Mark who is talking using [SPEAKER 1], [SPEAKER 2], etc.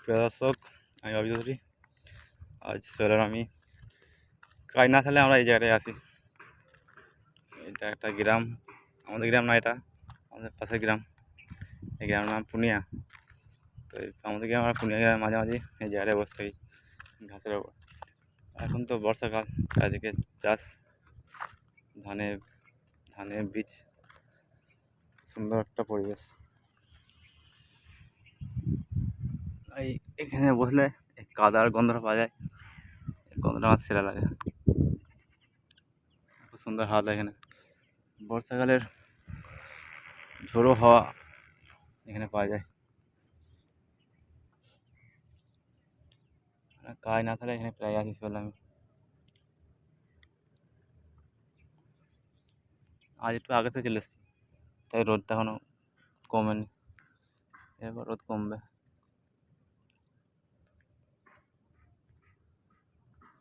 [SPEAKER 1] প্রিয় দর্শক, আমি অভি চৌধুরী। আজ চললাম আমি কাজ না থাকলে আমরা এই জায়গাটায় আসি। এটা একটা গ্রাম, আমাদের গ্রাম না, এটা আমাদের পাশের গ্রাম। এই গ্রামের নাম পুনিয়া। তো আমাদের গ্রাম, আমরা পুনিয়া গ্রামের মাঝামাঝি এই জায়গাটায় বসে থাকি ঘাসের ওপর। এখন তো বর্ষাকাল, চারিদিকে চাষ, ধানের ধানের বীজ, সুন্দর একটা পরিবেশ। এই এখানে বসলে কাদার গন্ধটা পাওয়া যায়, গন্ধটা আমার সেরা লাগে। খুব সুন্দর হাওয়া লাগে এখানে। বর্ষাকালের ঝোড়ো হাওয়া এখানে পাওয়া যায়। কাজ না থাকলে এখানে প্রায় আসি চলে আমি। আজ একটু আগে থেকে চলে এসেছি, তাই রোদটা এখনও কমেনি, এরপর রোদ কমবে।